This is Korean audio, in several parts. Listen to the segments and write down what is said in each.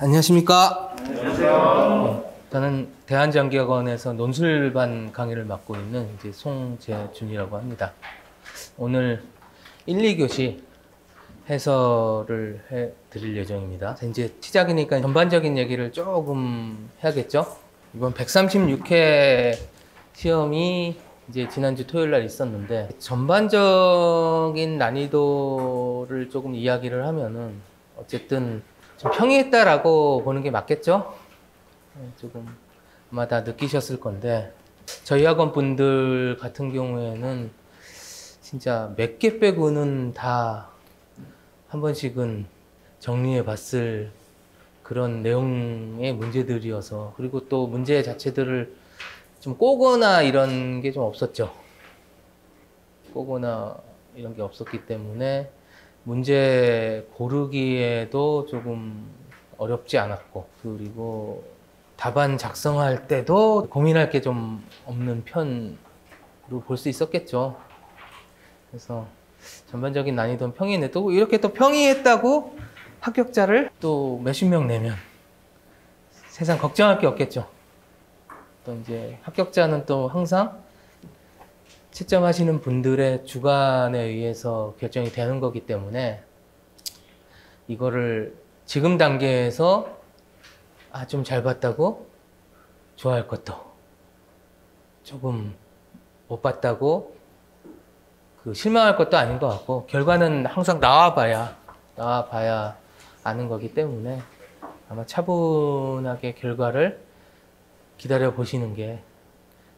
안녕하십니까? 안녕하세요. 저는 대한장기학원에서 논술반 강의를 맡고 있는 이제 송재준이라고 합니다. 오늘 1, 2교시 해설을 해 드릴 예정입니다. 이제 시작이니까 전반적인 얘기를 조금 해야겠죠? 이번 136회 시험이 이제 지난주 토요일 날 있었는데, 전반적인 난이도를 조금 이야기를 하면은 어쨌든 좀 평이했다라고 보는 게 맞겠죠? 조금 아마 다 느끼셨을 건데, 저희 학원 분들 같은 경우에는 진짜 몇 개 빼고는 다 한 번씩은 정리해 봤을 그런 내용의 문제들이어서, 그리고 또 문제 자체들을 좀 꼬거나 이런 게 좀 없었죠. 꼬거나 이런 게 없었기 때문에 문제 고르기에도 조금 어렵지 않았고, 그리고 답안 작성할 때도 고민할 게 좀 없는 편으로 볼 수 있었겠죠. 그래서 전반적인 난이도는 평이했는데, 또 이렇게 또 평이했다고 합격자를 또 몇십 명 내면 세상 걱정할 게 없겠죠. 또 이제 합격자는 또 항상 채점하시는 분들의 주관에 의해서 결정이 되는 거기 때문에, 이거를 지금 단계에서 좀 잘 봤다고 좋아할 것도, 조금 못 봤다고 실망할 것도 아닌 것 같고, 결과는 항상 나와봐야 아는 거기 때문에 아마 차분하게 결과를 기다려 보시는 게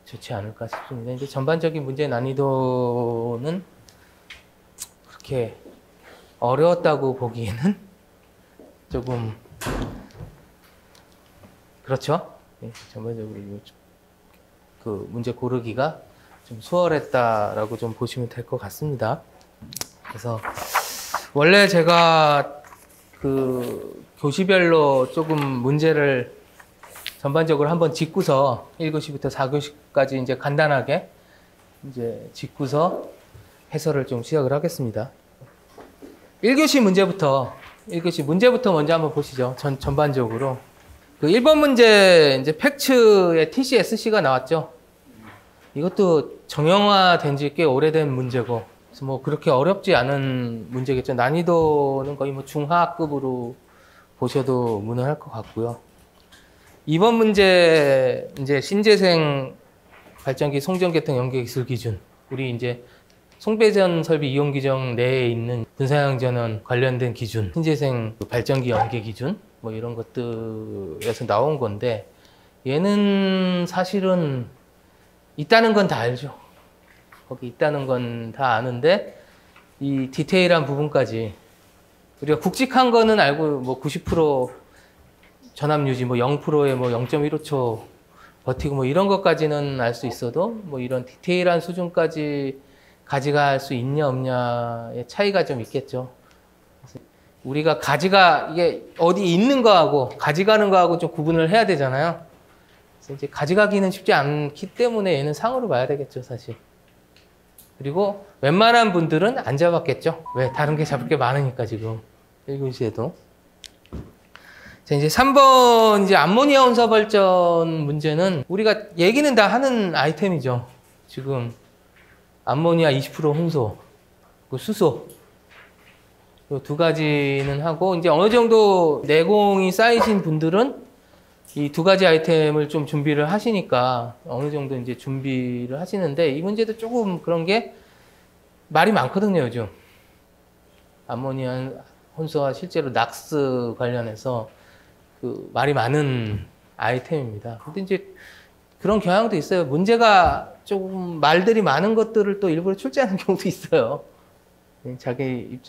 좋지 않을까 싶습니다. 이제 전반적인 문제 난이도는 그렇게 어려웠다고 보기에는 조금 그렇죠. 전반적으로 그 문제 고르기가 좀 수월했다라고 좀 보시면 될 것 같습니다. 그래서 원래 제가 그 교시별로 조금 문제를 전반적으로 한번 짚고서 1교시부터 4교시까지 이제 간단하게 이제 짚고서 해설을 좀 시작을 하겠습니다. 1교시 문제부터 먼저 한번 보시죠. 전반적으로. 그 1번 문제, 이제 팩츠의 TCSC가 나왔죠. 이것도 정형화된 지 꽤 오래된 문제고, 그래서 뭐 그렇게 어렵지 않은 문제겠죠. 난이도는 거의 뭐 중하급으로 보셔도 무난할 것 같고요. 2번 문제, 이제 신재생 발전기 송전계통 연계기술 기준. 우리 이제 송배전 설비 이용 규정 내에 있는 분사형 전원 관련된 기준, 신재생 발전기 연계 기준, 뭐 이런 것들에서 나온 건데, 얘는 사실은 있다는 건 다 알죠. 거기 있다는 건 다 아는데, 이 디테일한 부분까지 우리가 굵직한 거는 알고, 뭐 90% 전압 유지, 뭐 0%에 뭐 0.15초 버티고 뭐 이런 것까지는 알 수 있어도, 뭐 이런 디테일한 수준까지 가져갈 수 있냐 없냐의 차이가 좀 있겠죠. 우리가 이게 어디 있는 거하고 가져가는 거하고 좀 구분을 해야 되잖아요. 그래서 이제 가져가기는 쉽지 않기 때문에 얘는 상으로 봐야 되겠죠, 사실. 그리고 웬만한 분들은 안 잡았겠죠. 왜? 다른 게 잡을 게 많으니까, 지금. 1교시에도. 자, 이제 3번, 이제 암모니아 혼사 발전 문제는 우리가 얘기는 다 하는 아이템이죠. 지금 암모니아 20% 혼소, 그 수소. 이 두 가지는 하고, 이제 어느 정도 내공이 쌓이신 분들은 이 두 가지 아이템을 좀 준비를 하시니까 어느 정도 이제 준비를 하시는데, 이 문제도 조금 그런 게 말이 많거든요, 요즘. 암모니아 혼소와 실제로 낙스 관련해서 그 말이 많은 아이템입니다. 근데 이제 그런 경향도 있어요. 문제가 조금 말들이 많은 것들을 또 일부러 출제하는 경우도 있어요. 자기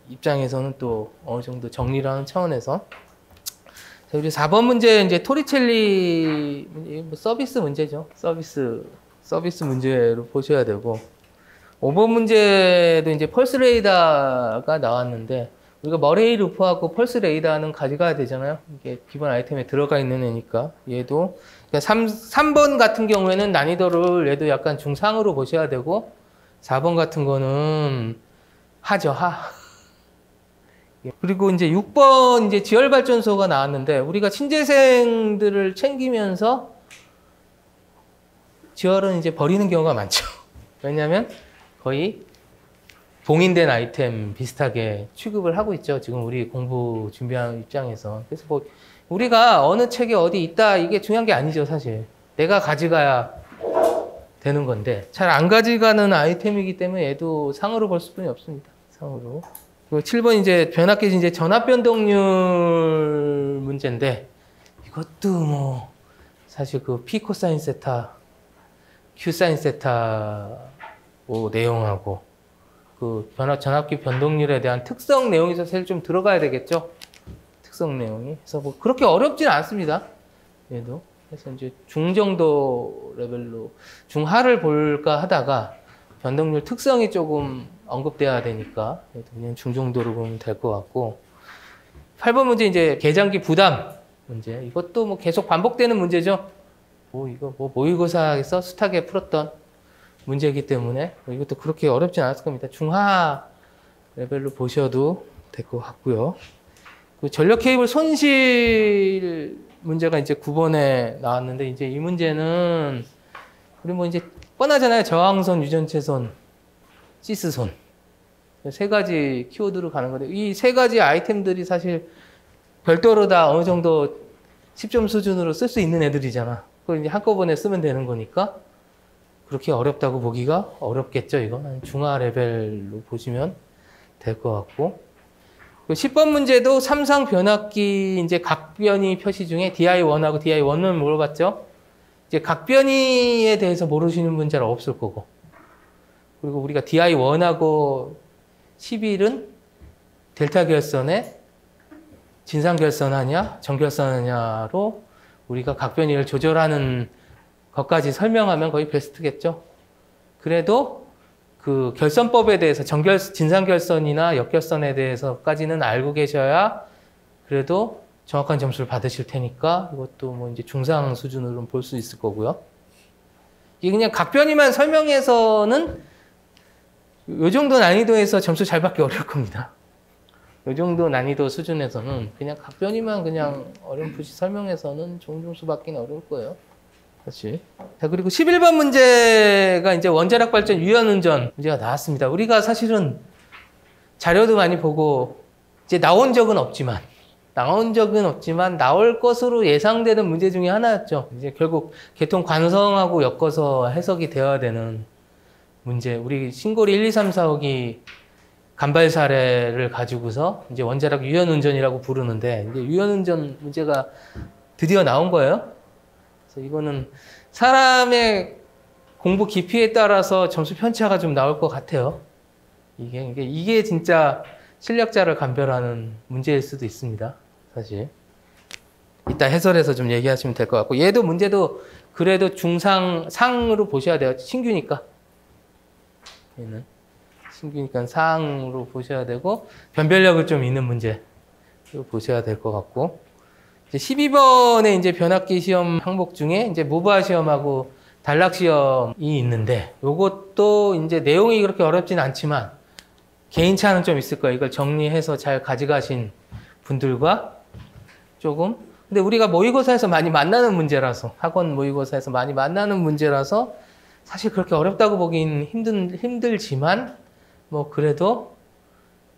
입장에서는 또 어느 정도 정리를 하는 차원에서. 자, 우리 4번 문제, 이제 토리첼리 뭐 서비스 문제죠. 서비스 문제로 보셔야 되고, 5번 문제도 이제 펄스 레이더가 나왔는데, 우리가 머레이 루프하고 펄스 레이더는 가져가야 되잖아요. 이게 기본 아이템에 들어가 있는 애니까. 얘도. 그러니까 3번 같은 경우에는 난이도를 얘도 약간 중상으로 보셔야 되고, 4번 같은 거는 하죠, 하. 그리고 이제 6번 이제 지열발전소가 나왔는데 우리가 신재생들을 챙기면서 지열은 이제 버리는 경우가 많죠. 왜냐하면 거의 봉인된 아이템 비슷하게 취급을 하고 있죠. 지금 우리 공부 준비하는 입장에서. 그래서 뭐 우리가 어느 책에 어디 있다 이게 중요한 게 아니죠, 사실. 내가 가져가야 되는 건데 잘 안 가져가는 아이템이기 때문에 얘도 상으로 볼 수뿐이 없습니다. 상으로. 그리고 7번 이제 변압기 이제 전압 변동률 문제인데 이것도 뭐 사실 그 P 코사인 세타, Q 사인 세타 내용하고 그 전압기 변동률에 대한 특성 내용이 사실 좀 들어가야 되겠죠. 특성 내용이. 그래서 뭐 그렇게 어렵지는 않습니다. 얘도. 그래서 이제 중 정도 레벨로 중하를 볼까 하다가 변동률 특성이 조금 언급돼야 되니까 그냥 중 정도로 보면 될 것 같고 8번 문제 이제 계량기 부담 문제 이것도 뭐 계속 반복되는 문제죠. 이거 모의고사에서 숱하게 풀었던 문제이기 때문에 이것도 그렇게 어렵진 않았을 겁니다. 중하 레벨로 보셔도 될 것 같고요. 그 전력 케이블 손실 문제가 이제 9번에 나왔는데 이제 이 문제는 우리 뭐 이제 뻔하잖아요. 저항선, 유전체선, 시스선. 세 가지 키워드로 가는 건데 이 세 가지 아이템들이 사실 별도로 다 어느 정도 10점 수준으로 쓸 수 있는 애들이잖아. 그걸 이제 한꺼번에 쓰면 되는 거니까 그렇게 어렵다고 보기가 어렵겠죠. 이건 중하 레벨로 보시면 될 것 같고 10번 문제도 삼상 변압기 이제 각변이 표시 중에 DI1하고 DI1은 물어봤죠. 이제 각변이에 대해서 모르시는 분자는 없을 거고 그리고 우리가 DI1하고 11은 델타 결선에 진상 결선하냐 정결선하냐로 우리가 각변이를 조절하는 것까지 설명하면 거의 베스트겠죠. 그래도 그 결선법에 대해서 진상결선이나 역결선에 대해서까지는 알고 계셔야 그래도 정확한 점수를 받으실 테니까 이것도 뭐 이제 중상 수준으로 볼 수 있을 거고요. 이게 그냥 각변이만 설명해서는 요 정도 난이도에서 점수 잘 받기 어려울 겁니다. 요 정도 난이도 수준에서는 그냥 각변이만 그냥 어렴풋이 설명해서는 좋은 점수 받기는 어려울 거예요. 사실. 자, 그리고 11번 문제가 이제 원자력 발전 유연운전 문제가 나왔습니다. 우리가 사실은 자료도 많이 보고 이제 나온 적은 없지만 나올 것으로 예상되는 문제 중에 하나였죠. 이제 결국 계통 관성하고 엮어서 해석이 되어야 되는 문제. 우리 신고리 1, 2, 3, 4호기 간발 사례를 가지고서 이제 원자력 유연운전이라고 부르는데 이제 유연운전 문제가 드디어 나온 거예요. 그래서 이거는 사람의 공부 깊이에 따라서 점수 편차가 좀 나올 것 같아요. 이게 진짜 실력자를 감별하는 문제일 수도 있습니다. 사실. 이따 해설해서 좀 얘기하시면 될 것 같고 얘도 문제도 그래도 상으로 보셔야 돼요. 신규니까. 얘는 신규니까 상으로 보셔야 되고 변별력을 좀 있는 문제 보셔야 될 것 같고 이제 12번에 이제 변압기 시험 항목 중에 이제 무브화 시험하고 단락 시험이 있는데 요것도 이제 내용이 그렇게 어렵진 않지만 개인차는 좀 있을 거예요. 이걸 정리해서 잘 가져가신 분들과 조금 근데 우리가 모의고사에서 많이 만나는 문제라서 학원 모의고사에서 많이 만나는 문제라서 사실 그렇게 어렵다고 보긴 힘들지만 뭐 그래도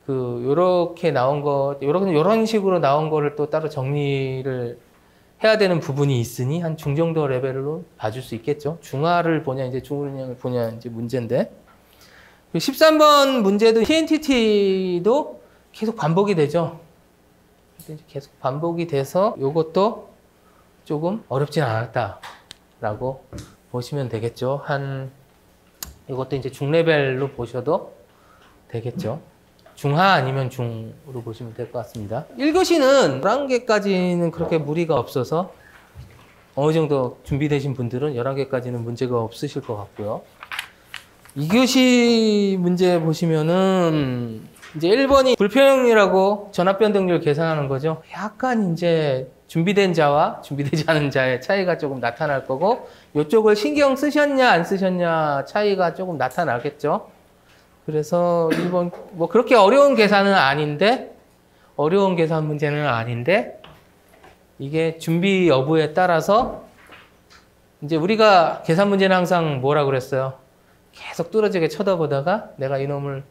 요렇게 나온 거, 요런 식으로 나온 거를 또 따로 정리를 해야 되는 부분이 있으니 한 중정도 레벨로 봐줄 수 있겠죠. 중하를 보냐, 이제 중운영을 보냐, 이제 문제인데. 13번 문제도 TNTT도 계속 반복이 되죠. 계속 반복이 돼서 요것도 조금 어렵진 않았다라고 보시면 되겠죠. 이것도 이제 중레벨로 보셔도 되겠죠. 중하 아니면 중으로 보시면 될 것 같습니다. 1교시는 11개까지는 그렇게 무리가 없어서 어느 정도 준비되신 분들은 11개까지는 문제가 없으실 것 같고요. 2교시 문제 보시면은 이제 1번이 불평형이라고 전압 변동률 계산하는 거죠. 약간 이제 준비된 자와 준비되지 않은 자의 차이가 조금 나타날 거고 이쪽을 신경 쓰셨냐 안 쓰셨냐 차이가 조금 나타나겠죠. 그래서 1번 뭐 그렇게 어려운 계산은 아닌데 어려운 계산 문제는 아닌데 이게 준비 여부에 따라서 이제 우리가 계산 문제는 항상 뭐라 그랬어요? 계속 뚫어지게 쳐다보다가 내가 이놈을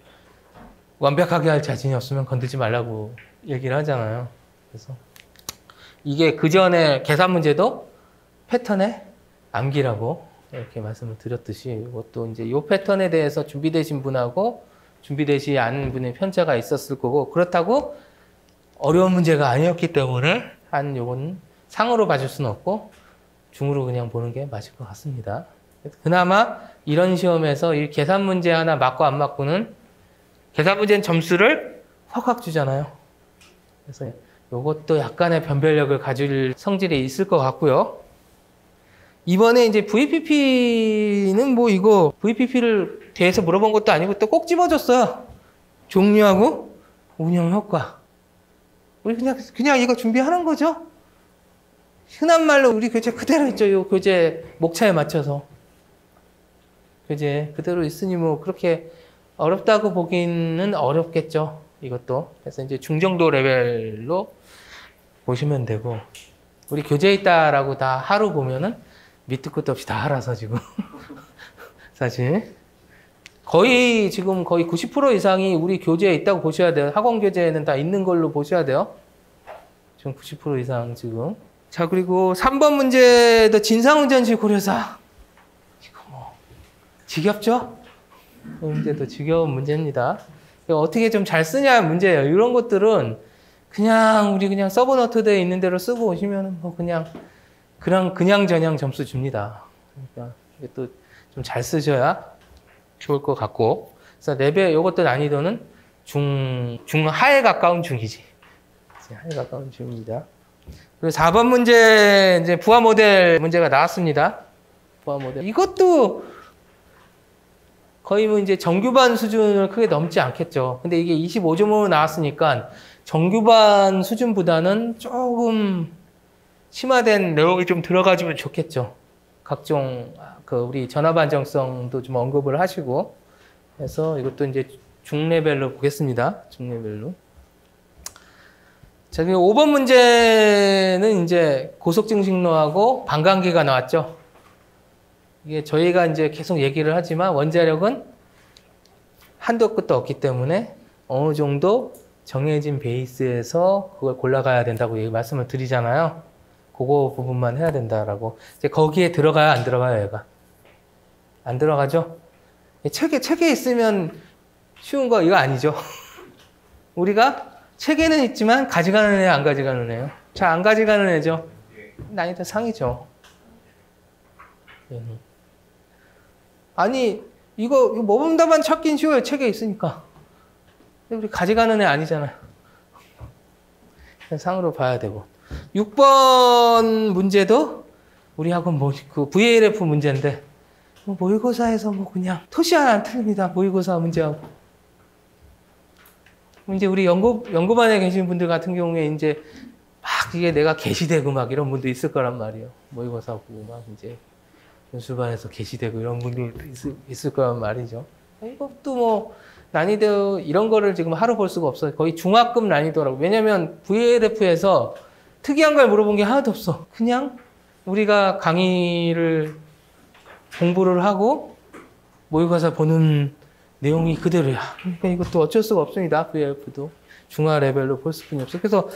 완벽하게 할 자신이 없으면 건들지 말라고 얘기를 하잖아요. 그래서 이게 그 전에 계산 문제도 패턴의 암기라고 이렇게 말씀을 드렸듯이 이것도 이제 이 패턴에 대해서 준비되신 분하고 준비되지 않은 분의 편차가 있었을 거고 그렇다고 어려운 문제가 아니었기 때문에 한 요건 상으로 봐줄 수는 없고 중으로 그냥 보는 게 맞을 것 같습니다. 그나마 이런 시험에서 이 계산 문제 하나 맞고 안 맞고는 계산 문제는 점수를 확확 주잖아요. 그래서 이것도 약간의 변별력을 가질 성질이 있을 것 같고요. 이번에 이제 VPP는 뭐 이거 VPP를 대해서 물어본 것도 아니고 또 꼭 집어줬어요. 종류하고 운영 효과. 우리 그냥 이거 준비하는 거죠. 흔한 말로 우리 교재 그대로 있죠. 이 교재 목차에 맞춰서. 교재 그대로 있으니 뭐 그렇게 어렵다고 보기는 어렵겠죠. 이것도. 그래서 이제 중정도 레벨로 보시면 되고. 우리 교재에 있다라고 다 하루 보면은 밑도 끝도 없이 다 알아서 지금. 사실. 지금 거의 90% 이상이 우리 교재에 있다고 보셔야 돼요. 학원 교재에는 다 있는 걸로 보셔야 돼요. 지금 90% 이상 지금. 자, 그리고 3번 문제도 진상운전시 고려사. 이거 뭐, 지겹죠? 이 문제도 지겨운 문제입니다. 어떻게 좀 잘 쓰냐 문제예요. 이런 것들은 우리 그냥 서브노트대에 있는 대로 쓰고 오시면 뭐 그냥 저냥 점수 줍니다. 그러니까 이것도 좀 잘 쓰셔야 좋을 것 같고. 그래서 레벨, 요것도 난이도는 중하에 가까운 중이지. 하에 가까운 중입니다. 그리고 4번 문제, 이제 부하 모델 문제가 나왔습니다. 부하 모델. 이것도 거의 뭐 이제 정규반 수준을 크게 넘지 않겠죠. 근데 이게 25점으로 나왔으니까 정규반 수준보다는 조금 심화된 내용이 좀 들어가주면 좋겠죠. 각종 우리 전압 안정성도 좀 언급을 하시고 해서 이것도 이제 중레벨로 보겠습니다. 중레벨로. 자, 5번 문제는 이제 고속증식로하고 반감기가 나왔죠. 이게 저희가 이제 계속 얘기를 하지만 원자력은 한도 끝도 없기 때문에 어느 정도 정해진 베이스에서 그걸 골라가야 된다고 말씀을 드리잖아요. 그거 부분만 해야 된다라고. 이제 거기에 들어가야 안 들어가요, 얘가? 안 들어가죠? 책에 있으면 쉬운 거 이거 아니죠. 우리가 책에는 있지만 가져가는 애, 안 가져가는 애요. 잘 안 가져가는 애죠. 난이도 상이죠. 아니, 이거 모범답안 찾긴 쉬워요. 책에 있으니까. 근데 우리 가져가는 애 아니잖아요. 상으로 봐야 되고. 6번 문제도 우리 학원 그 VLF 문제인데 모의고사에서 뭐 그냥 토시 하나 안 틀립니다. 모의고사 문제하고. 이제 우리 연구반에 계신 분들 같은 경우에 이제 막 이게 내가 게시되고 막 이런 분도 있을 거란 말이에요. 모의고사 보고 막 이제 연수반에서 게시되고 이런 분도 있을 거란 말이죠. 이것도 뭐 난이도 이런 거를 지금 하루 볼 수가 없어요. 거의 중학급 난이도라고. 왜냐면 VLF에서 특이한 걸 물어본 게 하나도 없어. 그냥 우리가 강의를 공부를 하고 모의고사 보는 내용이 그대로야. 그러니까 이것도 어쩔 수가 없습니다. VLF도 중하 레벨로 볼 수뿐이 없어. 그래서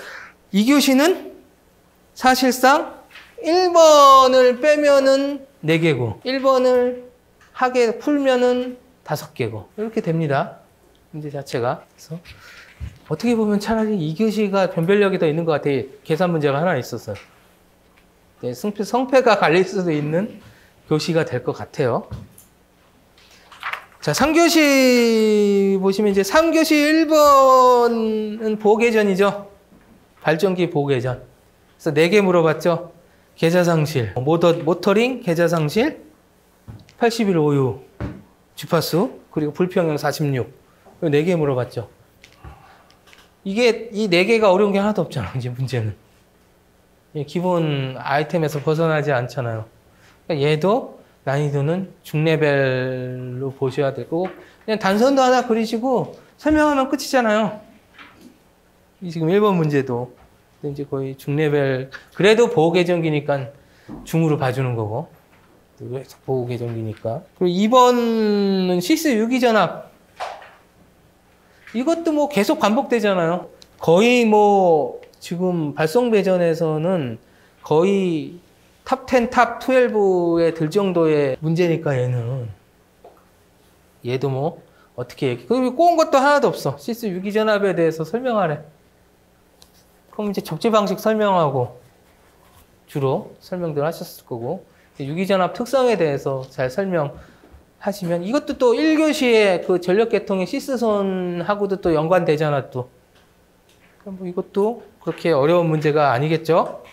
2교시는 사실상 1번을 빼면은 4개고 1번을 풀면은 5개고 이렇게 됩니다. 문제 자체가. 그래서 어떻게 보면 차라리 2교시가 변별력이 더 있는 것 같아요. 계산 문제가 하나 있어서. 성패가 갈릴 수도 있는 교시가 될 것 같아요. 자, 3교시 보시면 이제 3교시 1번은 보호개전이죠. 발전기 보호개전. 그래서 4개 물어봤죠. 계좌상실, 모터링, 계좌상실, 81 오유, 주파수, 그리고 불평형 46. 4개 물어봤죠. 이 4개가 어려운 게 하나도 없잖아, 이제 문제는. 기본 아이템에서 벗어나지 않잖아요. 그러니까 얘도 난이도는 중레벨로 보셔야 되고, 그냥 단선도 하나 그리시고 설명하면 끝이잖아요. 지금 1번 문제도 이제 거의 중레벨, 그래도 보호계정기니까 중으로 봐주는 거고, 보호계정기니까. 그리고 2번은 시스 유기전압. 이것도 뭐 계속 반복되잖아요. 거의 뭐 지금 발송 배전에서는 거의 탑 10, 탑 12에 들 정도의 문제니까 얘도 뭐 어떻게 얘기, 그리고 꼬은 것도 하나도 없어. 시스 유기전압에 대해서 설명하래. 그럼 이제 적재 방식 설명하고 주로 설명들 하셨을 거고, 유기전압 특성에 대해서 잘 설명하시면, 이것도 또 1교시에 그 전력계통의 시스손하고도 또 연관되잖아, 또. 그럼 뭐 이것도 그렇게 어려운 문제가 아니겠죠?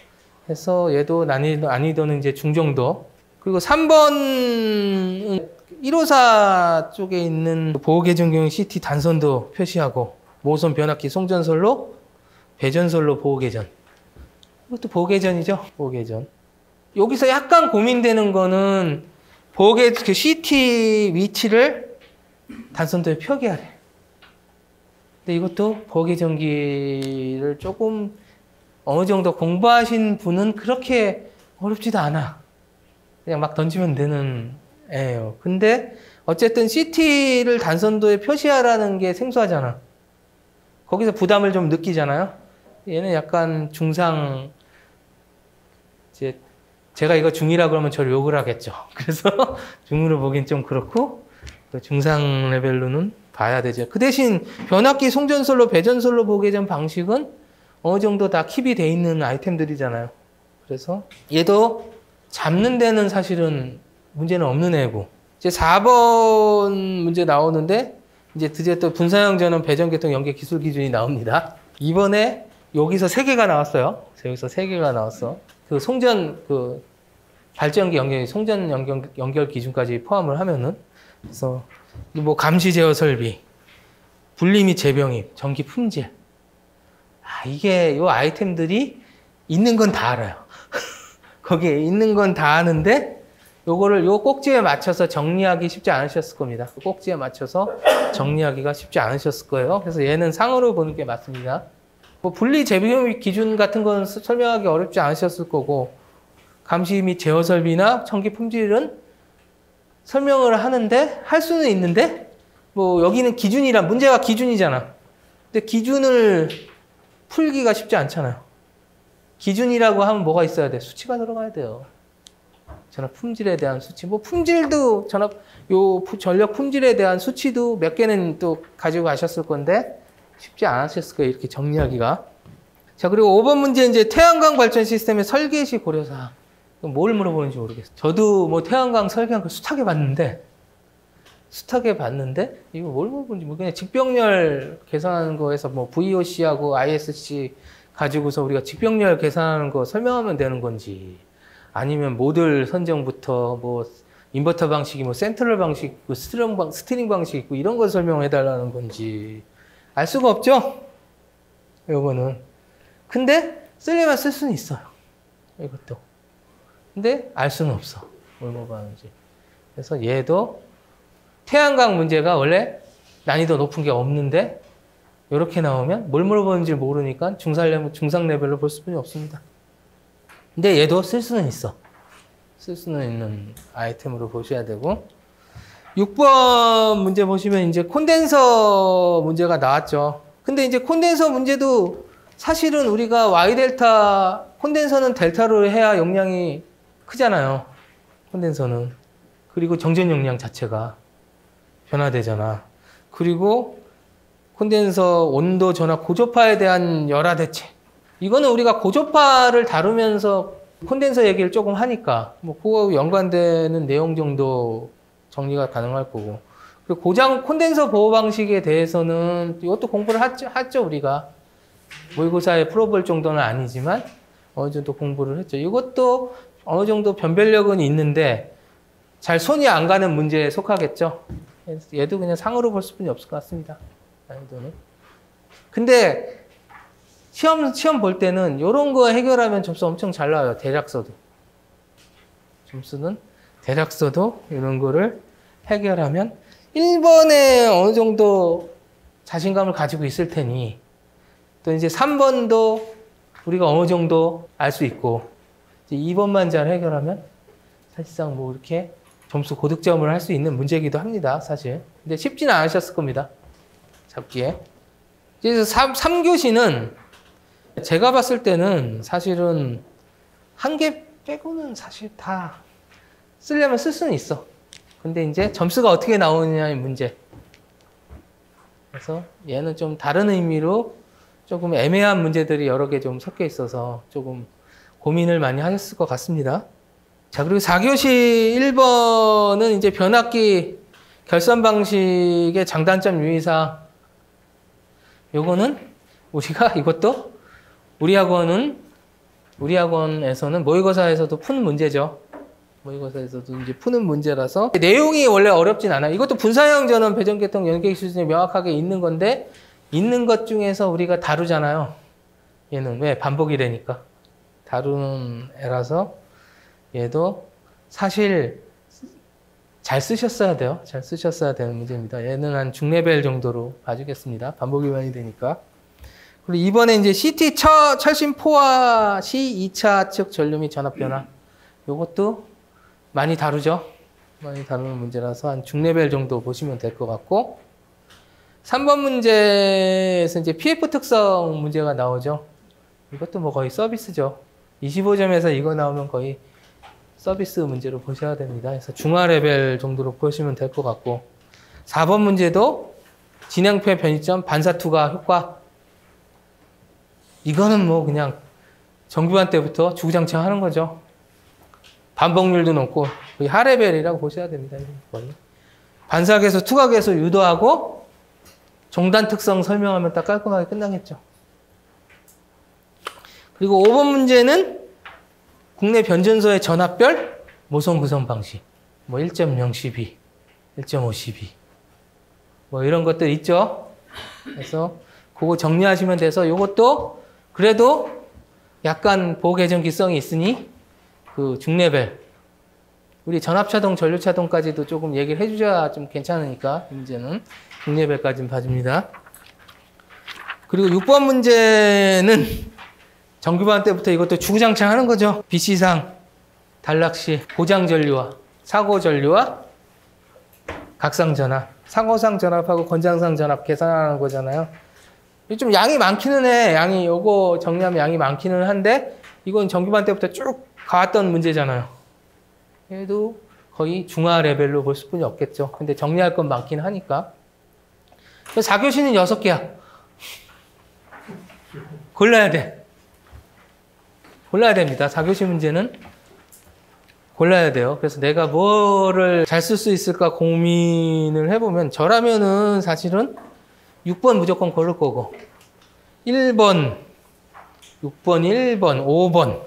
해서 얘도 난이도는 이제 중정도. 그리고 3번은 154 쪽에 있는 보호계정기용 CT 단선도 표시하고, 모선 변압기 송전솔로 배전솔로 보호계전. 이것도 보호계전이죠. 보호계전. 여기서 약간 고민되는 거는 그 CT 위치를 단선도에 표기하래. 근데 이것도 보호계전기를 조금 어느 정도 공부하신 분은 그렇게 어렵지도 않아. 그냥 막 던지면 되는 애예요. 근데 어쨌든 CT를 단선도에 표시하라는 게 생소하잖아. 거기서 부담을 좀 느끼잖아요. 얘는 약간 중상, 이제 제가 이거 중이라 그러면 저를 욕을 하겠죠. 그래서 중으로 보긴 좀 그렇고, 중상 레벨로는 봐야 되죠. 그 대신 변압기 송전솔로 배전솔로 보호계전 방식은 어느 정도 다 킵이 돼 있는 아이템들이잖아요. 그래서 얘도 잡는 데는 사실은 문제는 없는 애고, 이제 4번 문제 나오는데, 이제 드디어 또 분산형 전원 배전계통 연계 기술 기준이 나옵니다. 이번에 여기서 3개가 나왔어요. 여기서 3개가 나왔어. 그 송전, 그 발전기 연결, 송전 연결 기준까지 포함을 하면은, 그래서 뭐 감시 제어 설비, 분리 및 재병입, 전기 품질. 이게 요 아이템들이 있는 건 다 알아요. 거기에 있는 건 다 아는데, 요거를 요 꼭지에 맞춰서 정리하기 쉽지 않으셨을 겁니다. 꼭지에 맞춰서 정리하기가 쉽지 않으셨을 거예요. 그래서 얘는 상으로 보는 게 맞습니다. 뭐 분리 재병입 기준 같은 건 설명하기 어렵지 않으셨을 거고, 감시 및 제어 설비나 전기 품질은 설명을 하는데, 할 수는 있는데, 뭐 여기는 기준이란, 문제가 기준이잖아. 근데 기준을 풀기가 쉽지 않잖아요. 기준이라고 하면 뭐가 있어야 돼? 수치가 들어가야 돼요. 전압 품질에 대한 수치. 뭐 품질도 전력 품질에 대한 수치도 몇 개는 또 가지고 가셨을 건데 쉽지 않으셨을 거예요. 이렇게 정리하기가. 자, 그리고 5번 문제 이제 태양광 발전 시스템의 설계 시 고려사항. 뭘 물어보는지 모르겠어요. 저도 뭐 태양광 설계한 거 숱하게 봤는데 이거 뭘 물어보는지 모르겠네. 직병렬 계산하는 거에서 뭐 VOC하고 ISC 가지고서 우리가 직병렬 계산하는 거 설명하면 되는 건지, 아니면 모듈 선정부터 뭐 인버터 방식이 뭐 센트럴 방식 있고 스트링 방식 있고 이런 걸 설명해 달라는 건지 알 수가 없죠? 요거는. 근데 쓰려면 쓸 수는 있어요. 이것도. 근데 알 수는 없어. 뭘 먹어하는지. 그래서 얘도 태양광 문제가 원래 난이도 높은 게 없는데 이렇게 나오면 뭘 물어보는지 모르니까 중상 레벨로 볼 수밖에 없습니다. 근데 얘도 쓸 수는 있어. 쓸 수는 있는 아이템으로 보셔야 되고, 6번 문제 보시면 이제 콘덴서 문제가 나왔죠. 근데 이제 콘덴서 문제도 사실은 우리가 Y 델타, 콘덴서는 델타로 해야 용량이 크잖아요. 콘덴서는. 그리고 정전 용량 자체가 변화되잖아. 그리고 콘덴서 온도 전화 고조파에 대한 열화 대체. 이거는 우리가 고조파를 다루면서 콘덴서 얘기를 조금 하니까 뭐 그거 연관되는 내용 정도 정리가 가능할 거고. 그리고 고장 콘덴서 보호 방식에 대해서는 이것도 공부를 했죠 우리가. 모의고사에 풀어볼 정도는 아니지만 어느 정도 공부를 했죠. 이것도 어느 정도 변별력은 있는데 잘 손이 안 가는 문제에 속하겠죠. 얘도 그냥 상으로 볼 수뿐이 없을 것 같습니다. 난이도는. 근데 시험 볼 때는 이런 거 해결하면 점수 엄청 잘 나와요. 대략서도. 점수는 대략서도 이런 거를 해결하면 1번에 어느 정도 자신감을 가지고 있을 테니 또 이제 3번도 우리가 어느 정도 알 수 있고, 이제 2번만 잘 해결하면 사실상 뭐 이렇게 점수 고득점을 할 수 있는 문제이기도 합니다, 사실. 근데 쉽지는 않으셨을 겁니다, 잡기에. 그래서 3교시는 제가 봤을 때는 사실은 한 개 빼고는 사실 다 쓰려면 쓸 수는 있어. 근데 이제 점수가 어떻게 나오느냐의 문제. 그래서 얘는 좀 다른 의미로 조금 애매한 문제들이 여러 개 좀 섞여 있어서 조금 고민을 많이 하셨을 것 같습니다. 자, 그리고 4교시 1번은 이제 변압기 결선 방식의 장단점 유의사항. 요거는 우리가 이것도 우리 학원에서는 모의고사에서도 푼 문제죠. 모의고사에서도 이제 푸는 문제라서 내용이 원래 어렵진 않아요. 이것도 분사형 전원, 배전계통, 연계 수준이 명확하게 있는 건데 있는 것 중에서 우리가 다루잖아요. 얘는 왜? 반복이 되니까. 다루는 애라서 얘도 사실 잘 쓰셨어야 돼요. 잘 쓰셨어야 되는 문제입니다. 얘는 한 중레벨 정도로 봐주겠습니다. 반복이 많이 되니까. 그리고 이번에 이제 CT 철심 포화 시 2차 측 전류 및 전압 변화. 요것도 많이 다루죠. 많이 다루는 문제라서 한 중레벨 정도 보시면 될 것 같고. 3번 문제에서 이제 PF 특성 문제가 나오죠. 이것도 뭐 거의 서비스죠. 25점에서 이거 나오면 거의 서비스 문제로 보셔야 됩니다. 그래서 중하 레벨 정도로 보시면 될 것 같고. 4번 문제도 진행표 변이점, 반사 투과 효과. 이거는 뭐 그냥 정규반 때부터 주구장창 하는 거죠. 반복률도 높고 거의 하레벨이라고 보셔야 됩니다. 거의. 반사계수, 투과계수 유도하고 종단 특성 설명하면 딱 깔끔하게 끝나겠죠. 그리고 5번 문제는 국내 변전소의 전압별 모성 구성 방식. 뭐 1.012, 1.512. 뭐 이런 것들 있죠. 그래서 그거 정리하시면 돼서 이것도 그래도 약간 보호개정 기성이 있으니 그 중레벨. 우리 전압차동, 전류차동까지도 조금 얘기를 해주셔야 좀 괜찮으니까 이 문제는 중레벨까지는 봐줍니다. 그리고 6번 문제는 정규반 때부터 이것도 주구장창 하는 거죠. BC상, 단락시, 고장 전류와 사고 전류와 각상 전압, 상호상 전압하고 건장상 전압 계산하는 거잖아요. 좀 양이 많기는 해. 양이 요거 정리하면 양이 많기는 한데 이건 정규반 때부터 쭉 가왔던 문제잖아요. 얘도 거의 중하 레벨로 볼 수뿐이 없겠죠. 근데 정리할 건 많긴 하니까. 4교시는 6개야. 골라야 돼. 골라야 됩니다. 4교시 문제는 골라야 돼요. 그래서 내가 뭐를 잘 쓸 수 있을까 고민을 해보면 저라면은 사실은 6번 무조건 고를 거고 1번, 6번, 1번, 5번,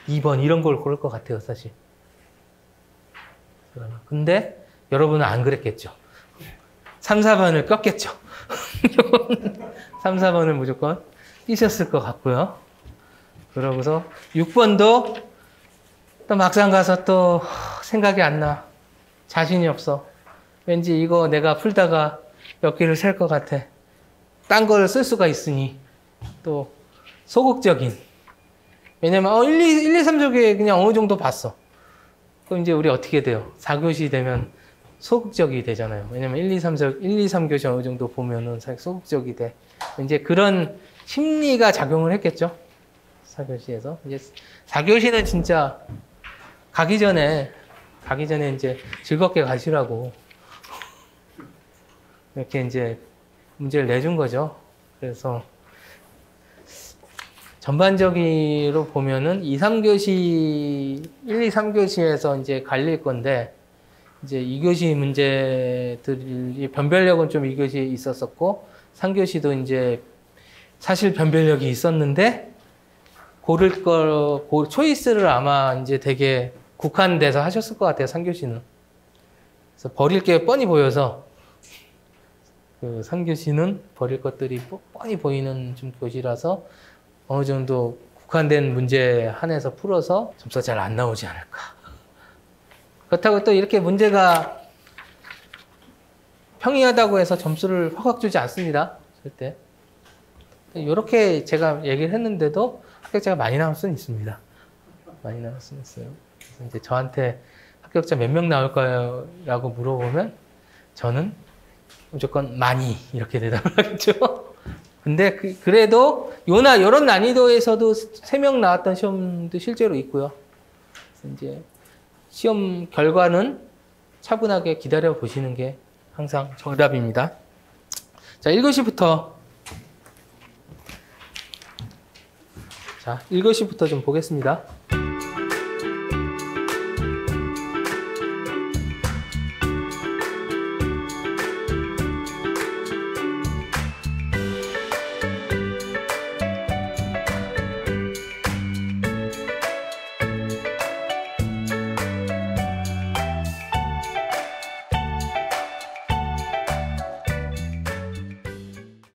2번 이런 걸 고를 것 같아요, 사실. 근데 여러분은 안 그랬겠죠. 3, 4번을 꼈겠죠. 3, 4번을 무조건 뛰셨을 것 같고요. 그러고서 6번도 또 막상 가서 또 생각이 안 나. 자신이 없어. 왠지 이거 내가 풀다가 몇 개를 셀 것 같아. 딴 걸 쓸 수가 있으니 또 소극적인. 왜냐면 1, 2, 3조개 그냥 어느 정도 봤어. 그럼 이제 우리 어떻게 돼요? 4교시 되면 소극적이 되잖아요. 왜냐면 1, 2, 3교시 어느 정도 보면은 소극적이 돼. 이제 그런 심리가 작용을 했겠죠. 4교시에서. 이제 4교시는 진짜 가기 전에 이제 즐겁게 가시라고 이렇게 이제 문제를 내준 거죠. 그래서 전반적으로 보면은 2, 3교시, 1, 2, 3교시에서 이제 갈릴 건데, 이제 2교시 문제들이 변별력은 좀 2교시에 있었었고, 3교시도 이제 사실 변별력이 있었는데, 초이스를 아마 이제 되게 국한돼서 하셨을 것 같아요, 3교시는. 그래서 버릴 게 뻔히 보여서, 그 3교시는 버릴 것들이 뻔히 보이는 좀 교시라서, 어느 정도 국한된 문제 한해서 풀어서 점수가 잘 안 나오지 않을까. 그렇다고 또 이렇게 문제가 평이하다고 해서 점수를 확 주지 않습니다. 할 때. 이렇게 제가 얘기를 했는데도 합격자가 많이 나올 수는 있습니다. 많이 나올 수는 있어요. 그래서 이제 저한테 합격자 몇 명 나올까요? 라고 물어보면 저는 무조건 많이 이렇게 대답을 하겠죠. 근데 그래도 요런 난이도에서도 3명 나왔던 시험도 실제로 있고요. 그래서 이제 시험 결과는 차분하게 기다려 보시는 게 항상 정답입니다. 자, 1교시부터. 자, 1교시부터 좀 보겠습니다.